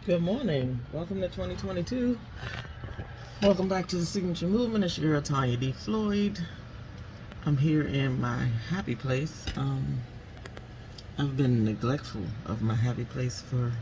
Good morning. Welcome to 2022. Welcome back to the Signature Movement. It's your girl Tanya D. Floyd. I'm here in my happy place. I've been neglectful of my happy place for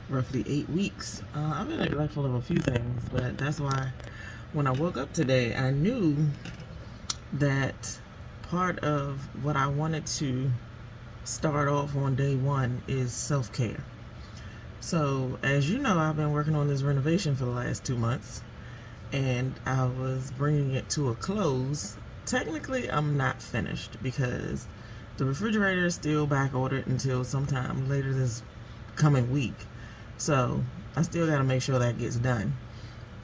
roughly 8 weeks. I've been neglectful of a few things, but that's why when I woke up today, I knew that part of what I wanted to start off on day one is self-care. So, as you know, I've been working on this renovation for the last 2 months, and I was bringing it to a close. Technically, I'm not finished because the refrigerator is still back ordered until sometime later this coming week. So, I still got to make sure that gets done.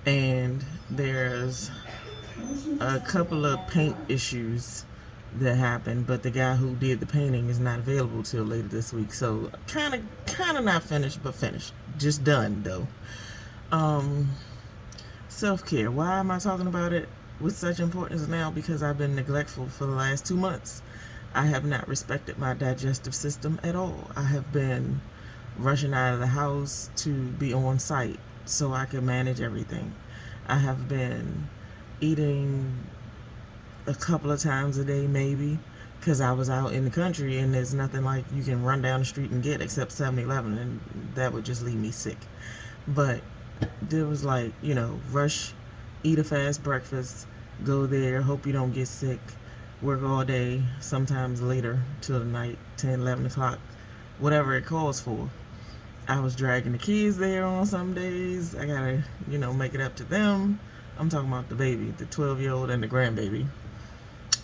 And there's a couple of paint issues that happened, but the guy who did the painting is not available till later this week. So kind of not finished, but finished. Just done though. Self-care. Why am I talking about it with such importance now? Because I've been neglectful for the last 2 months. I have not respected my digestive system at all. I have been rushing out of the house to be on site so I can manage everything. I have been eating a couple of times a day maybe, because I was out in the country and there's nothing like you can run down the street and get except 7-Eleven, and that would just leave me sick. But there was like, rush, eat a fast breakfast, go there, hope you don't get sick, work all day, sometimes later till the night, 10, 11 o'clock, whatever it calls for. I was dragging the kids there on some days. I gotta, make it up to them. I'm talking about the baby, the 12-year-old and the grandbaby.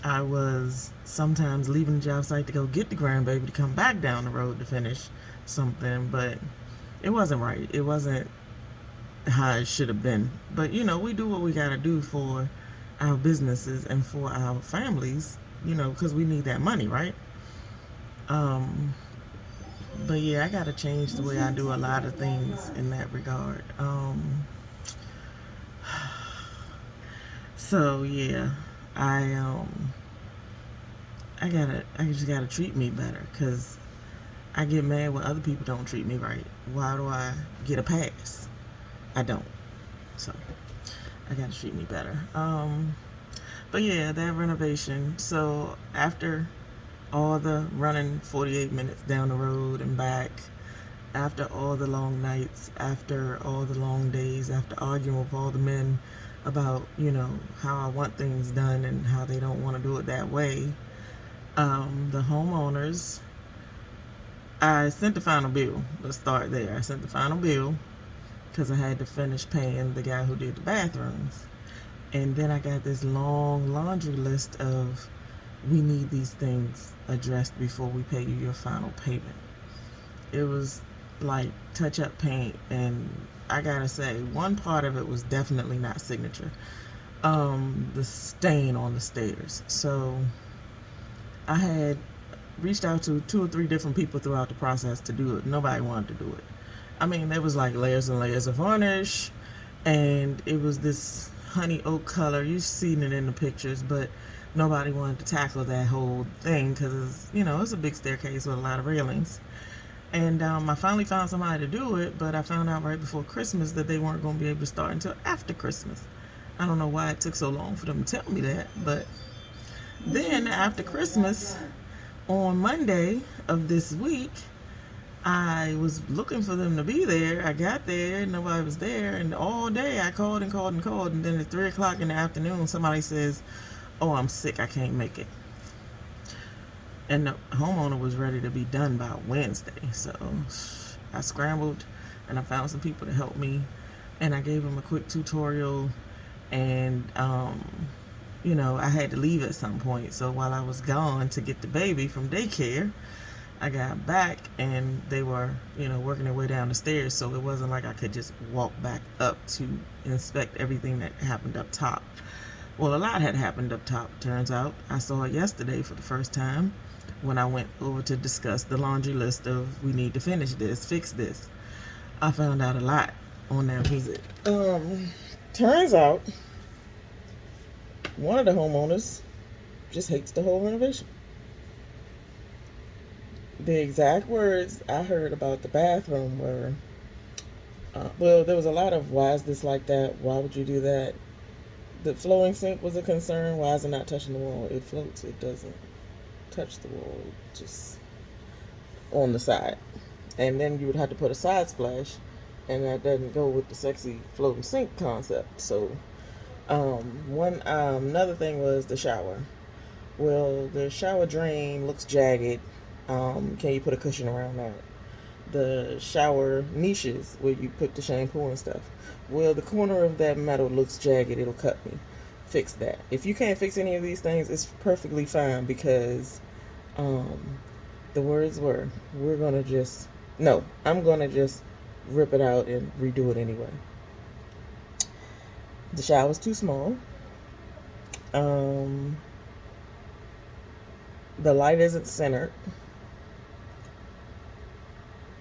I was sometimes leaving the job site to go get the grandbaby to come back down the road to finish something, but it wasn't right. It wasn't how it should have been. But, we do what we got to do for our businesses and for our families, because we need that money, right? But yeah, I got to change the way I do a lot of things in that regard. So yeah, I just gotta treat me better, because I get mad when other people don't treat me right. Why do I get a pass? I don't. So I gotta treat me better. But yeah, that renovation. So after all the running 48 minutes down the road and back, after all the long nights, after all the long days, after arguing with all the men about, how I want things done and how they don't want to do it that way, the homeowners, I sent the final bill. Let's start there. I sent the final bill because I had to finish paying the guy who did the bathrooms. And then I got this long laundry list of, we need these things addressed before we pay you your final payment. It was like touch-up paint, and I gotta say, one part of it was definitely not signature. The stain on the stairs. So I had reached out to 2 or 3 different people throughout the process to do it. Nobody wanted to do it. I mean, there was like layers and layers of varnish, and it was this honey oak color. You've seen it in the pictures, but nobody wanted to tackle that whole thing because it's a big staircase with a lot of railings. And I finally found somebody to do it, but I found out right before Christmas that they weren't going to be able to start until after Christmas. I don't know why it took so long for them to tell me that, but then after Christmas, on Monday of this week, I was looking for them to be there. I got there, nobody was there, and all day I called and called and called, and then at 3 o'clock in the afternoon, somebody says, "Oh, I'm sick, I can't make it." And the homeowner was ready to be done by Wednesday. So I scrambled and I found some people to help me, and I gave them a quick tutorial, and I had to leave at some point. So while I was gone to get the baby from daycare, I got back and they were, working their way down the stairs. So it wasn't like I could just walk back up to inspect everything that happened up top. Well, a lot had happened up top, turns out. I saw it yesterday for the first time when I went over to discuss the laundry list of, we need to finish this, fix this. I found out a lot on that visit. Turns out one of the homeowners just hates the whole renovation. The exact words I heard about the bathroom were, Well, there was a lot of why is this like that? Why would you do that? The flowing sink was a concern. Why is it not touching the wall? It floats. It doesn't touch the wall. It just on the side. And then you would have to put a side splash, and that doesn't go with the sexy floating sink concept. So, one another thing was the shower. Well, the shower drain looks jagged. Can you put a cushion around that? The shower niches where you put the shampoo and stuff. Well, the corner of that metal looks jagged. It'll cut me. Fix that. If you can't fix any of these things, it's perfectly fine because um, the words were, we're going to just, no, I'm going to just rip it out and redo it anyway. The shower's too small. The light isn't centered,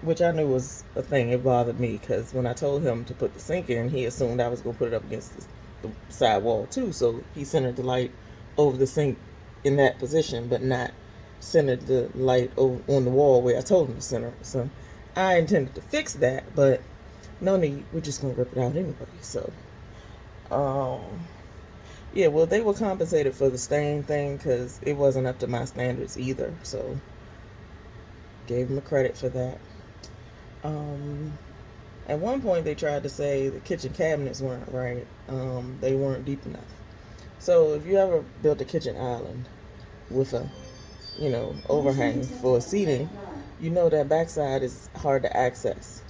which I knew was a thing. It bothered me because when I told him to put the sink in, he assumed I was going to put it up against the side wall too. So he centered the light over the sink in that position, but not centered the light over on the wall where I told him to center it. So I intended to fix that, but no need. We're just going to rip it out anyway. So, yeah, well, they were compensated for the stain thing because it wasn't up to my standards either. So gave them a credit for that. At one point, they tried to say the kitchen cabinets weren't right. They weren't deep enough. So if you ever built a kitchen island with a, overhang for seating, you know that backside is hard to access.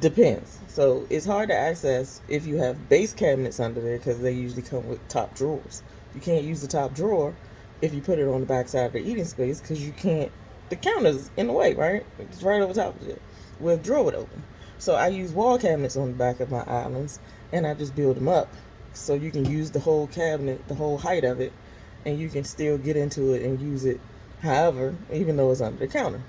Depends. So it's hard to access if you have base cabinets under there because they usually come with top drawers. You can't use the top drawer if you put it on the backside of the eating space because you can't. The counter's in the way, right? It's right over top of it with a drawer would open. So I use wall cabinets on the back of my islands and I just build them up so you can use the whole cabinet, the whole height of it, and you can still get into it and use it however, even though it's under the counter.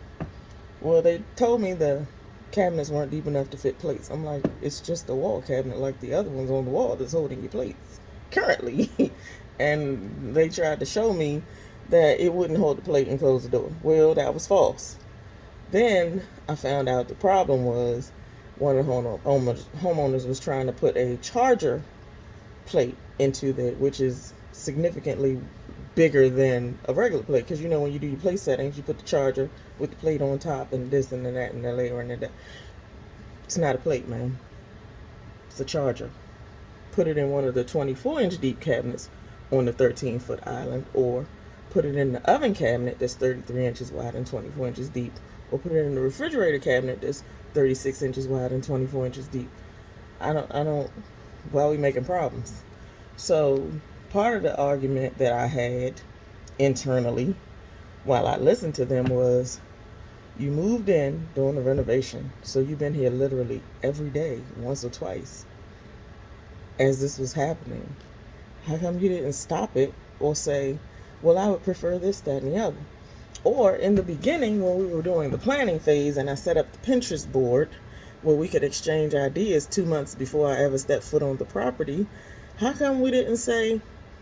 Well, they told me the cabinets weren't deep enough to fit plates. I'm like, it's just a wall cabinet like the other ones on the wall that's holding your plates currently. And they tried to show me that it wouldn't hold the plate and close the door. Well, that was false. Then I found out the problem was one of the homeowners was trying to put a charger plate into that, which is significantly bigger than a regular plate. Because when you do your plate settings, you put the charger with the plate on top and this and that and the layer and that. It's not a plate, man. It's a charger. Put it in one of the 24-inch deep cabinets on the 13-foot island, or put it in the oven cabinet that's 33 inches wide and 24 inches deep, or put it in the refrigerator cabinet that's 36 inches wide and 24 inches deep. I don't, why are we making problems? So part of the argument that I had internally while I listened to them was, you moved in during the renovation, so you've been here literally every day, once or twice, as this was happening. How come you didn't stop it or say, well, I would prefer this, that, and the other? Or in the beginning, when we were doing the planning phase and I set up the Pinterest board where we could exchange ideas 2 months before I ever stepped foot on the property, how come we didn't say,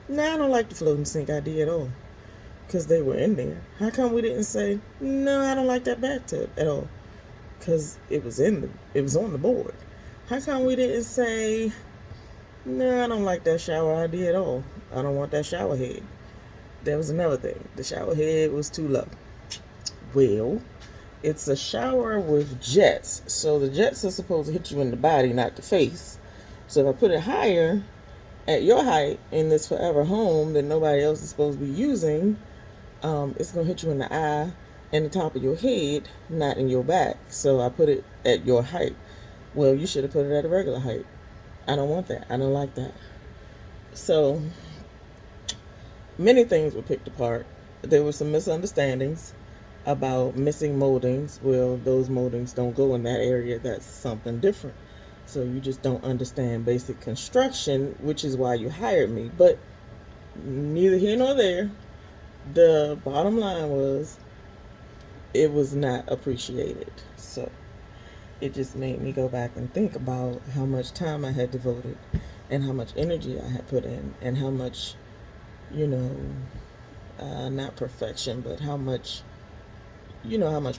nah, I don't like the floating sink idea at all? Because they were in there. How come we didn't say, no, I don't like that bathtub at all? Because it was on the board. How come we didn't say, no, I don't like that shower idea at all? I don't want that shower head. There was another thing. The shower head was too low. Well, it's a shower with jets. So the jets are supposed to hit you in the body, not the face. So if I put it higher at your height in this forever home that nobody else is supposed to be using, it's going to hit you in the eye and the top of your head, not in your back. So I put it at your height. Well, you should have put it at a regular height. I don't want that. I don't like that. So many things were picked apart. There were some misunderstandings about missing moldings. Well, those moldings don't go in that area. That's something different. So you just don't understand basic construction, which is why you hired me. But neither here nor there. The bottom line was, it was not appreciated. So it just made me go back and think about how much time I had devoted and how much energy I had put in and how much, not perfection, but how much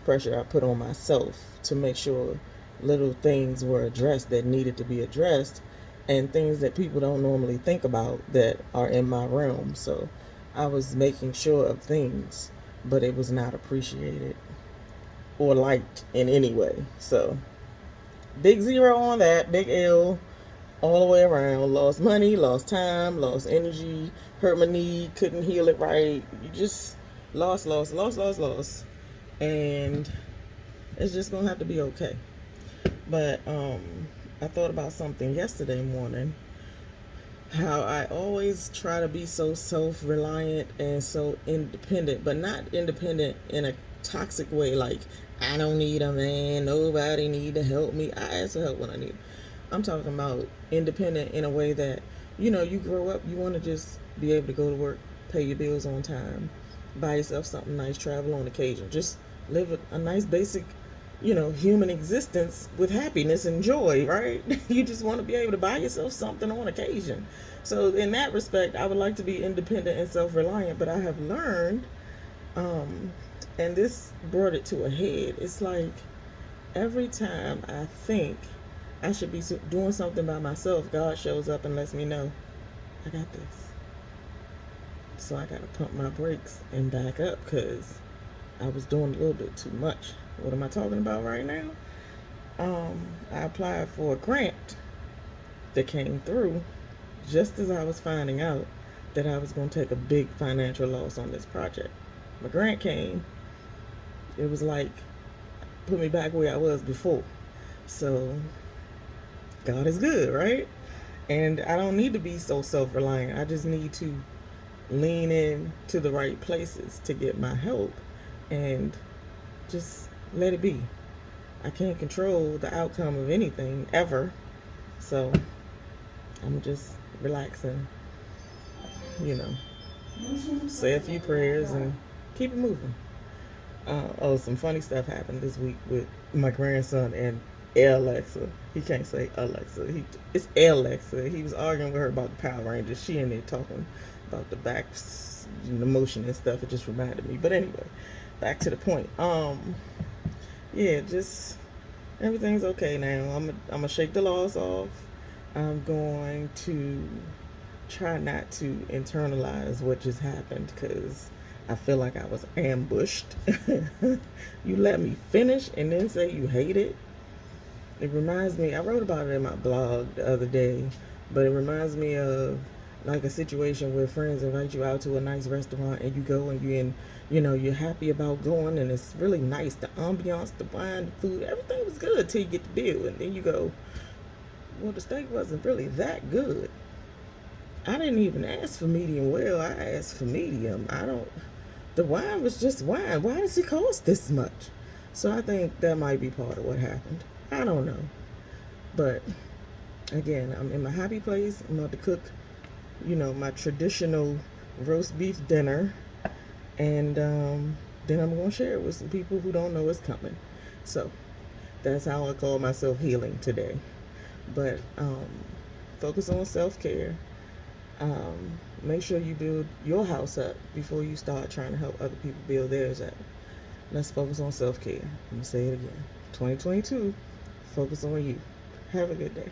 pressure I put on myself to make sure little things were addressed that needed to be addressed, and things that people don't normally think about that are in my realm. So I was making sure of things, but it was not appreciated or liked in any way. So big zero on that, big L all the way around. Lost money, lost time, lost energy, hurt my knee, couldn't heal it right. You just lost. And it's just gonna have to be okay. But I thought about something yesterday morning. How I always try to be so self-reliant and so independent, but not independent in a toxic way. Like, I don't need a man, nobody need to help me. I ask for help when I need. I'm talking about independent in a way that, you grow up, you want to just be able to go to work, pay your bills on time, buy yourself something nice, travel on occasion, just live a nice basic, human existence with happiness and joy, right? You just want to be able to buy yourself something on occasion. So in that respect, I would like to be independent and self-reliant, but I have learned, and this brought it to a head. It's like every time I think I should be doing something by myself, God shows up and lets me know, I got this. So I got to pump my brakes and back up because I was doing a little bit too much. What am I talking about right now? I applied for a grant that came through just as I was finding out that I was going to take a big financial loss on this project. My grant came. It was like, put me back where I was before. So God is good, right? And I don't need to be so self-reliant. I just need to lean in to the right places to get my help and just let it be. I can't control the outcome of anything ever. So I'm just relaxing, you know, say a few prayers and keep it moving. Some funny stuff happened this week with my grandson and Alexa. He can't say Alexa. It's Alexa. He was arguing with her about the Power Rangers. She and they talking about the backs, the motion and stuff. It just reminded me. But anyway, back to the point. Yeah, just everything's okay now. I'm gonna shake the loss off. I'm going to try not to internalize what just happened because I feel like I was ambushed. You let me finish and then say you hate it. It reminds me, I wrote about it in my blog the other day, but it reminds me of like a situation where friends invite you out to a nice restaurant and you go and you're happy about going and it's really nice. The ambiance, the wine, the food, everything was good till you get the bill and then you go, well, the steak wasn't really that good. I didn't even ask for medium well. I asked for medium. The wine was just wine. Why does it cost this much? So I think that might be part of what happened. I don't know. But again, I'm in my happy place. I'm about to cook, my traditional roast beef dinner. And then I'm going to share it with some people who don't know it's coming. So that's how I call myself healing today. But focus on self-care. Make sure you build your house up before you start trying to help other people build theirs up. Let's focus on self-care. Let me say it again. 2022, focus on you. Have a good day.